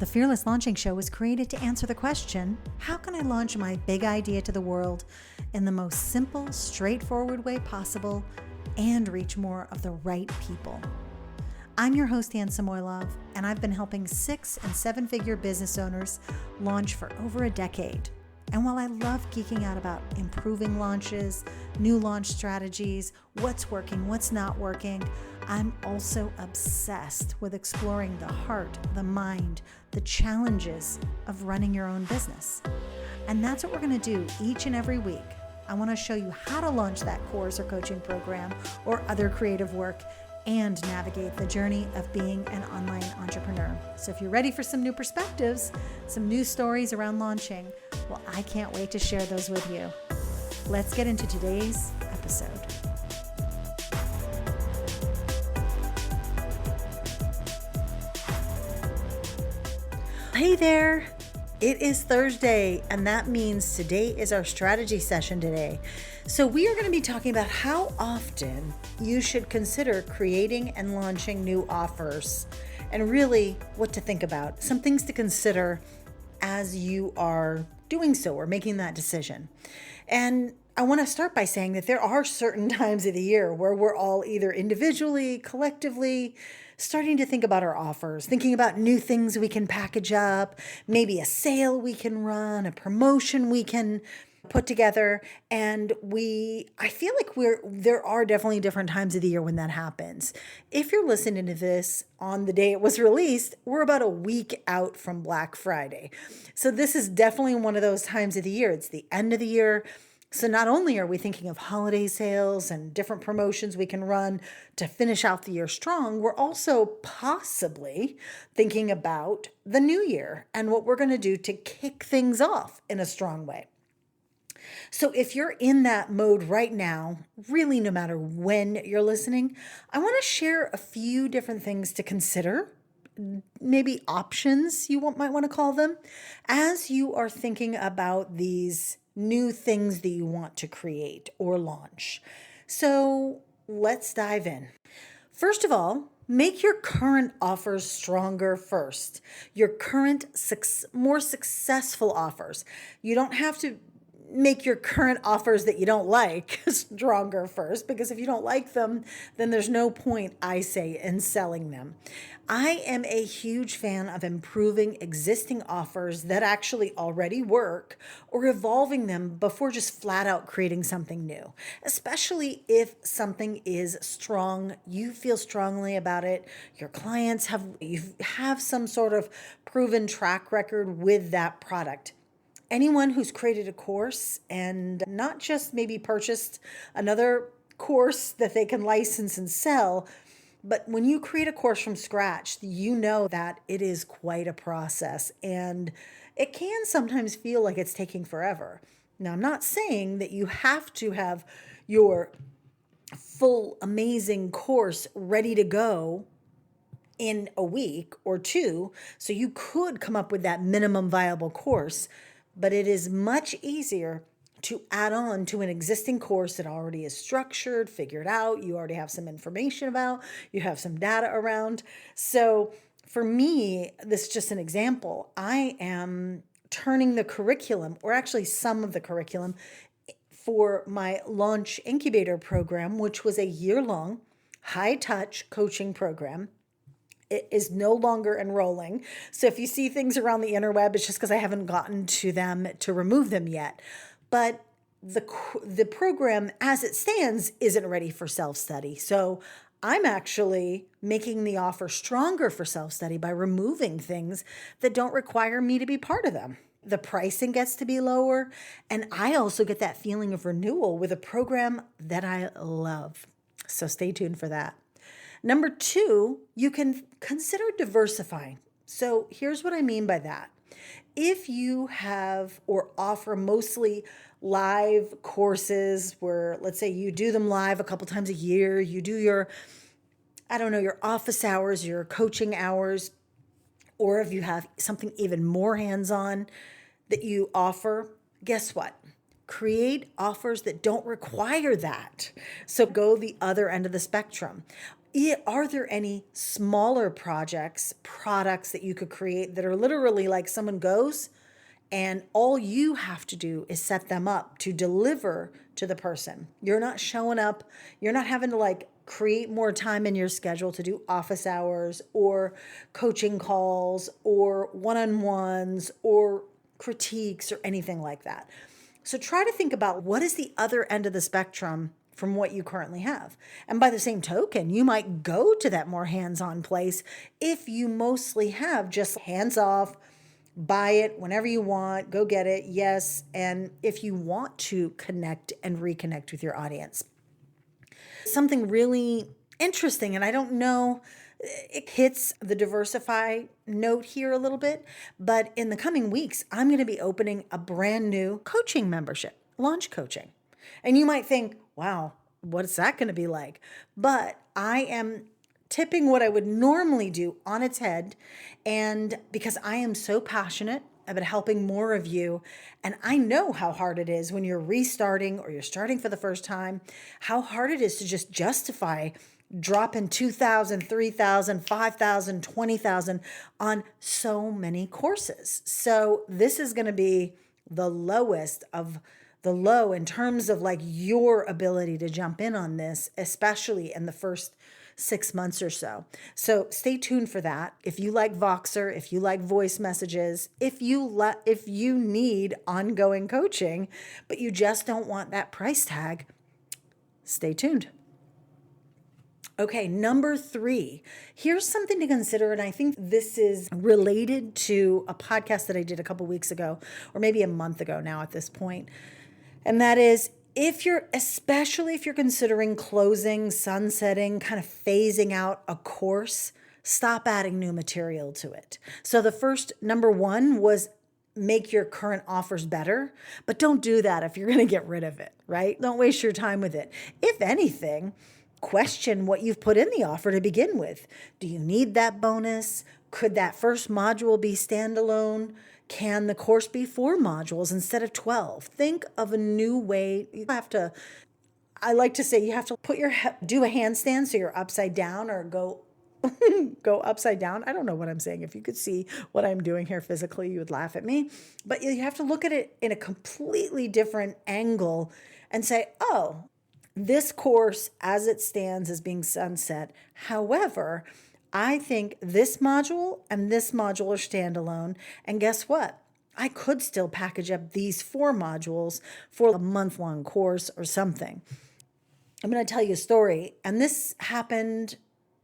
The Fearless Launching Show was created to answer the question, how can I launch my big idea to the world in the most simple, straightforward way possible and reach more of the right people? I'm your host, Ann Samoylov, and I've been helping 6- and 7-figure business owners launch for over a decade. And while I love geeking out about improving launches, new launch strategies, what's working, what's not working, I'm also obsessed with exploring the heart, the mind, the challenges of running your own business. And that's what we're going to do each and every week. I want to show you how to launch that course or coaching program or other creative work and navigate the journey of being an online entrepreneur. So if you're ready for some new perspectives, some new stories around launching, well, I can't wait to share those with you. Let's get into today's episode. Hey there. It is Thursday, and that means today is our strategy session today. So we are going to be talking about how often you should consider creating and launching new offers and really what to think about, some things to consider as you are doing so or making that decision. And I want to start by saying that there are certain times of the year where we're all either individually, collectively, starting to think about our offers, thinking about new things we can package up, maybe a sale we can run, a promotion we can put together. And I feel like there are definitely different times of the year when that happens. If you're listening to this on the day it was released, we're about a week out from Black Friday. So this is definitely one of those times of the year. It's the end of the year. So not only are we thinking of holiday sales and different promotions we can run to finish out the year strong, we're also possibly thinking about the new year and what we're going to do to kick things off in a strong way. So if you're in that mode right now, really no matter when you're listening, I want to share a few different things to consider, maybe options you might want to call them, as you are thinking about these new things that you want to create or launch. So let's dive in. First of all, make your current offers stronger first. Your current, more successful offers. You don't have to make your current offers that you don't like stronger first, because if you don't like them, then there's no point, I say, in selling them. I am a huge fan of improving existing offers that actually already work or evolving them before just flat out creating something new, especially if something is strong, you feel strongly about it, your clients you have some sort of proven track record with that product. Anyone who's created a course and not just maybe purchased another course that they can license and sell, but when you create a course from scratch, you know that it is quite a process and it can sometimes feel like it's taking forever. Now, I'm not saying that you have to have your full amazing course ready to go in a week or two, so you could come up with that minimum viable course. But it is much easier to add on to an existing course that already is structured, figured out, you already have some information about, you have some data around. So for me, this is just an example. I am turning the curriculum, or actually some of the curriculum, for my Launch Incubator program, which was a year-long, high-touch coaching program. It is no longer enrolling. So if you see things around the interweb, it's just because I haven't gotten to them to remove them yet. But the program as it stands isn't ready for self-study. So I'm actually making the offer stronger for self-study by removing things that don't require me to be part of them. The pricing gets to be lower, and I also get that feeling of renewal with a program that I love. So stay tuned for that. Number 2, you can consider diversifying. So here's what I mean by that. If you have or offer mostly live courses where, let's say you do them live a couple times a year, you do your office hours, your coaching hours, or if you have something even more hands-on that you offer, guess what? Create offers that don't require that. So go the other end of the spectrum. Are there any smaller projects, products that you could create that are literally like someone goes and all you have to do is set them up to deliver to the person? You're not showing up, you're not having to like create more time in your schedule to do office hours or coaching calls or one on ones or critiques or anything like that. So try to think about what is the other end of the spectrum from what you currently have. And by the same token, you might go to that more hands on place if you mostly have just hands off, buy it whenever you want, go get it, yes. And if you want to connect and reconnect with your audience, something really interesting, and I don't know, it hits the diversify note here a little bit, but in the coming weeks, I'm going to be opening a brand new coaching membership, launch coaching. And you might think, wow, what's that going to be like? But I am tipping what I would normally do on its head. And because I am so passionate about helping more of you, and I know how hard it is when you're restarting or you're starting for the first time, how hard it is to just justify dropping 2,000, 3,000, 5,000, 20,000 on so many courses. So this is going to be the lowest of the low in terms of like your ability to jump in on this, especially in the first 6 months or so. So stay tuned for that. If you like Voxer, if you like voice messages, if you need ongoing coaching, but you just don't want that price tag, stay tuned. Okay, number 3. Here's something to consider, and I think this is related to a podcast that I did a couple weeks ago, or maybe a month ago now at this point. And that is, especially if you're considering closing, sunsetting, kind of phasing out a course, stop adding new material to it. So the first, number 1 was make your current offers better, but don't do that if you're going to get rid of it, right? Don't waste your time with it. If anything, question what you've put in the offer to begin with. Do you need that bonus? Could that first module be standalone? Can the course be 4 modules instead of 12? Think of a new way. I like to say you have to do a handstand so you're upside down, or go upside down. I don't know what I'm saying. If you could see what I'm doing here physically, you would laugh at me. But you have to look at it in a completely different angle and say, oh, this course as it stands is being sunset. However, I think this module and this module are standalone. And guess what? I could still package up these 4 modules for a month-long course or something. I'm going to tell you a story, and this happened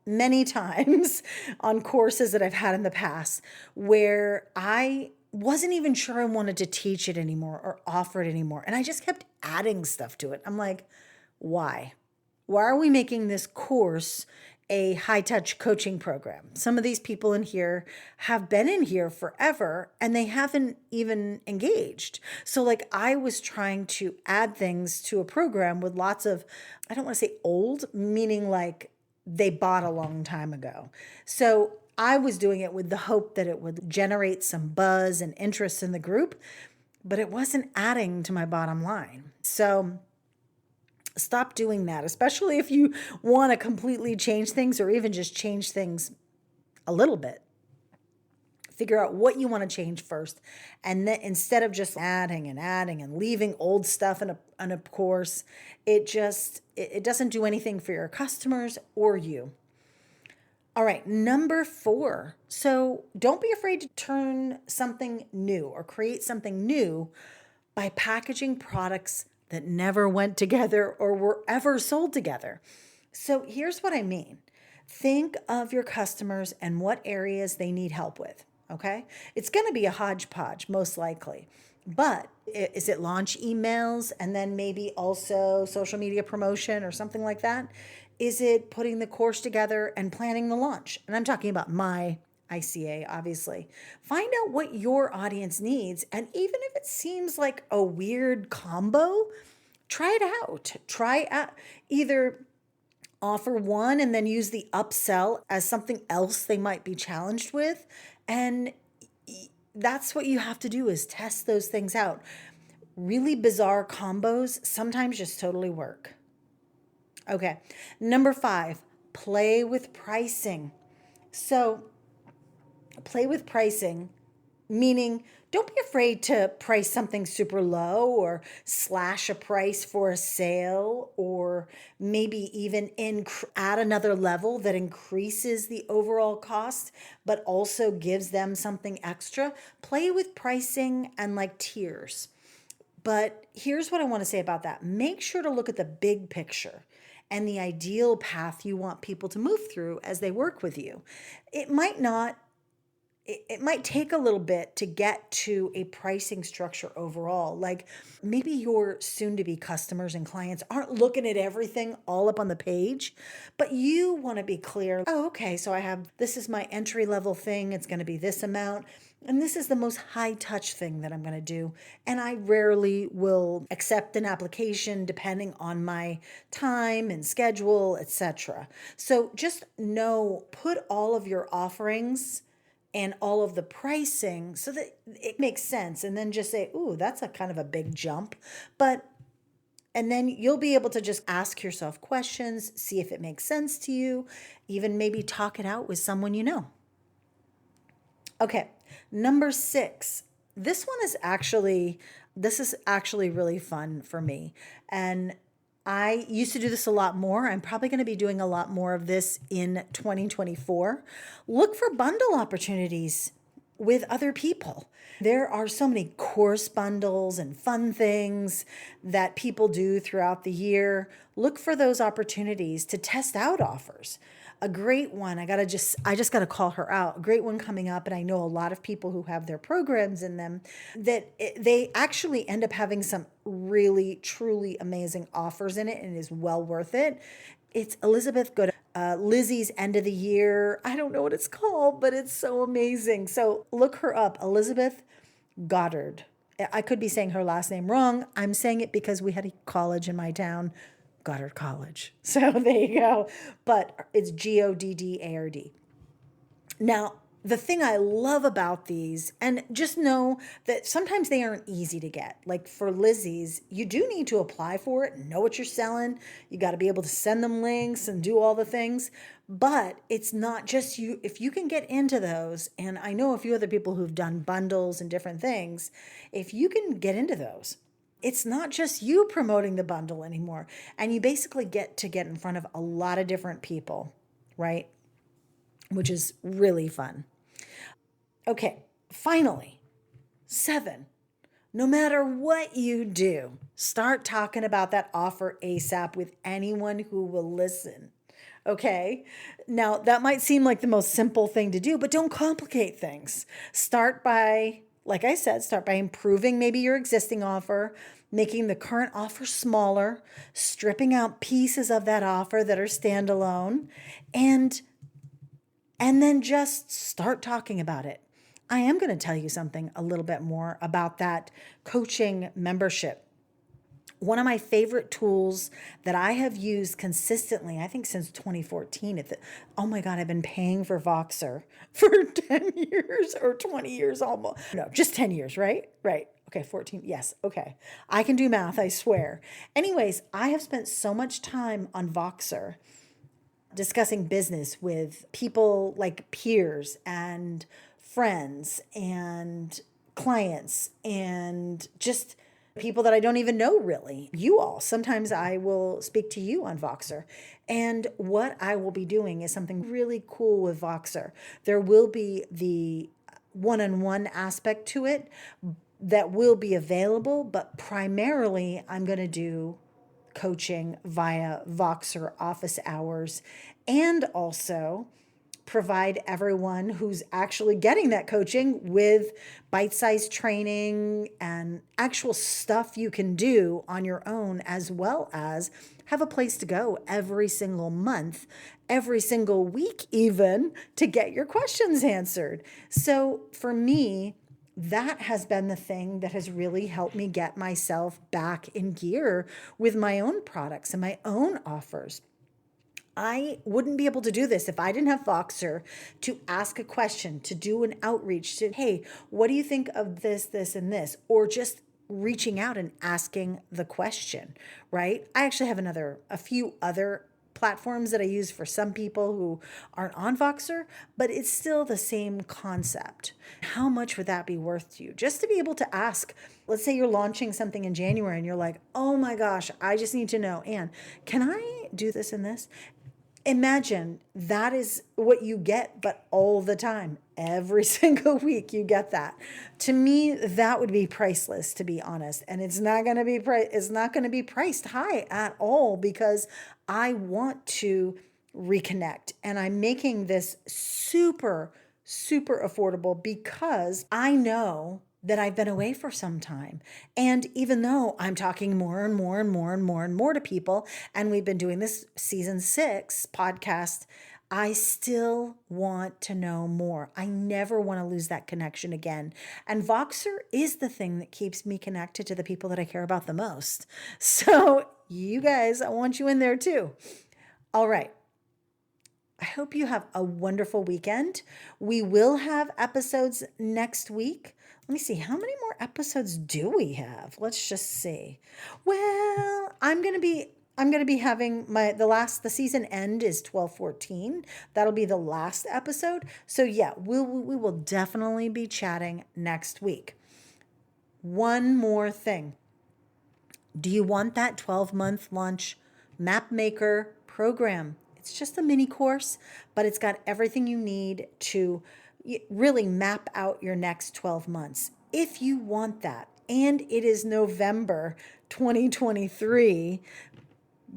many times on courses that I've had in the past where I wasn't even sure I wanted to teach it anymore or offer it anymore. And I just kept adding stuff to it. I'm like, why? Why are we making this course a high-touch coaching program? Some of these people in here have been in here forever and they haven't even engaged. So like I was trying to add things to a program with lots of, I don't want to say old, meaning like they bought a long time ago. So I was doing it with the hope that it would generate some buzz and interest in the group, but it wasn't adding to my bottom line. So stop doing that, especially if you want to completely change things or even just change things a little bit. Figure out what you want to change first. And then instead of just adding and leaving old stuff in a course, it doesn't do anything for your customers or you. All right, number 4. So don't be afraid to turn something new or create something new by packaging products that never went together or were ever sold together. So here's what I mean. Think of your customers and what areas they need help with, okay? It's going to be a hodgepodge, most likely. But is it launch emails and then maybe also social media promotion or something like that? Is it putting the course together and planning the launch? And I'm talking about my ICA, obviously. Find out what your audience needs. And even if it seems like a weird combo, try it out. Try out either offer one and then use the upsell as something else they might be challenged with. And that's what you have to do, is test those things out. Really bizarre combos sometimes just totally work. Okay. Number 5, play with pricing. So, play with pricing, meaning don't be afraid to price something super low or slash a price for a sale, or maybe even add another level that increases the overall cost but also gives them something extra. Play with pricing and like tiers. But here's what I want to say about that. Make sure to look at the big picture and the ideal path you want people to move through as they work with you. It might not it might take a little bit to get to a pricing structure overall. Like maybe your soon to be customers and clients aren't looking at everything all up on the page, but you want to be clear. Oh, okay, so this is my entry level thing. It's going to be this amount. And this is the most high touch thing that I'm going to do. And I rarely will accept an application depending on my time and schedule, etc. So just put all of your offerings and all of the pricing so that it makes sense. And then just say, ooh, that's a kind of a big jump. And then you'll be able to just ask yourself questions, see if it makes sense to you, even maybe talk it out with someone you know. Okay, number 6. This is actually really fun for me. And I used to do this a lot more. I'm probably going to be doing a lot more of this in 2024. Look for bundle opportunities with other people. There are so many course bundles and fun things that people do throughout the year. Look for those opportunities to test out offers. A great one, I just got to call her out. A great one coming up, and I know a lot of people who have their programs in them they actually end up having some really, truly amazing offers in it, and it is well worth it. It's Elizabeth Good, Lizzie's End of the Year. I don't know what it's called, but it's so amazing. So look her up, Elizabeth Goddard. I could be saying her last name wrong. I'm saying it because we had a college in my town, Goddard College. So there you go. But it's Goddard. Now, the thing I love about these, and just know that sometimes they aren't easy to get. Like for Lizzie's, you do need to apply for it and know what you're selling. You got to be able to send them links and do all the things. But it's not just you. If you can get into those, and I know a few other people who've done bundles and different things, if you can get into those, it's not just you promoting the bundle anymore. And you basically get in front of a lot of different people, right? Which is really fun. Okay, finally, 7. No matter what you do, start talking about that offer ASAP with anyone who will listen. Okay. Now, that might seem like the most simple thing to do, but don't complicate things. Like I said, start by improving maybe your existing offer, making the current offer smaller, stripping out pieces of that offer that are standalone, and then just start talking about it. I am going to tell you something a little bit more about that coaching membership. One of my favorite tools that I have used consistently, I think since 2014, oh my God, I've been paying for Voxer for 10 years or 20 years almost. No, just 10 years, right? Right. Okay, 14. Yes. Okay. I can do math, I swear. Anyways, I have spent so much time on Voxer discussing business with people like peers and friends and clients and just people that I don't even know really. You all. Sometimes I will speak to you on Voxer. And what I will be doing is something really cool with Voxer. There will be the one-on-one aspect to it that will be available, but primarily I'm going to do coaching via Voxer office hours, and also provide everyone who's actually getting that coaching with bite-sized training and actual stuff you can do on your own, as well as have a place to go every single month, every single week even, to get your questions answered. So for me, that has been the thing that has really helped me get myself back in gear with my own products and my own offers. I wouldn't be able to do this if I didn't have Voxer to ask a question, to do an outreach, to, hey, what do you think of this, this, and this? Or just reaching out and asking the question, right? I actually have a few other platforms that I use for some people who aren't on Voxer, but it's still the same concept. How much would that be worth to you? Just to be able to ask, let's say you're launching something in January and you're like, oh my gosh, I just need to know, Anne, can I do this and this? Imagine that is what you get, but all the time, every single week you get that. To me, that would be priceless, to be honest. And it's not going to be priced high at all, because I want to reconnect, and I'm making this super, super affordable because I know that I've been away for some time. And even though I'm talking more and more and more and more and more to people, and we've been doing this season 6 podcast, I still want to know more. I never want to lose that connection again. And Voxer is the thing that keeps me connected to the people that I care about the most. So you guys, I want you in there too. All right. I hope you have a wonderful weekend. We will have episodes next week. Let me see, how many more episodes do we have? Let's just see. Well, I'm going to be having the season end is 12/14. That'll be the last episode. So yeah, we will definitely be chatting next week. One more thing. Do you want that 12-month launch MapMaker program? It's just a mini course, but it's got everything you need to really map out your next 12 months. If you want that, and it is November 2023,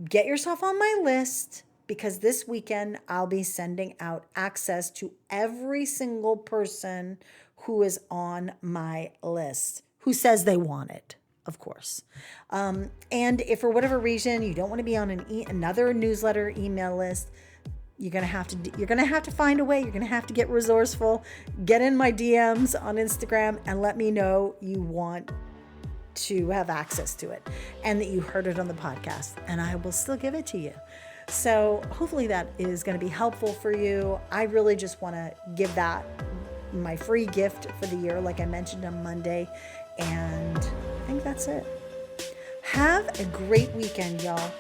get yourself on my list, because this weekend I'll be sending out access to every single person who is on my list, who says they want it, of course. And if for whatever reason you don't want to be on another newsletter email list, you're going to have to find a way. You're going to have to get resourceful. Get in my DMs on Instagram and let me know you want to have access to it and that you heard it on the podcast, and I will still give it to you. So hopefully that is going to be helpful for you. I really just want to give that my free gift for the year, like I mentioned on Monday. And I think that's it. Have a great weekend, y'all.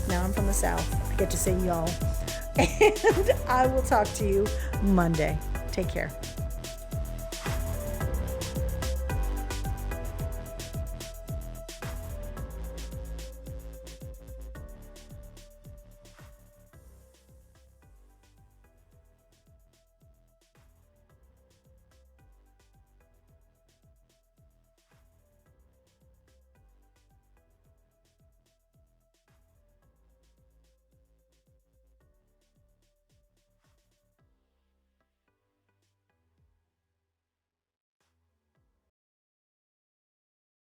Now I'm from the South. I get to say y'all. And I will talk to you Monday. Take care.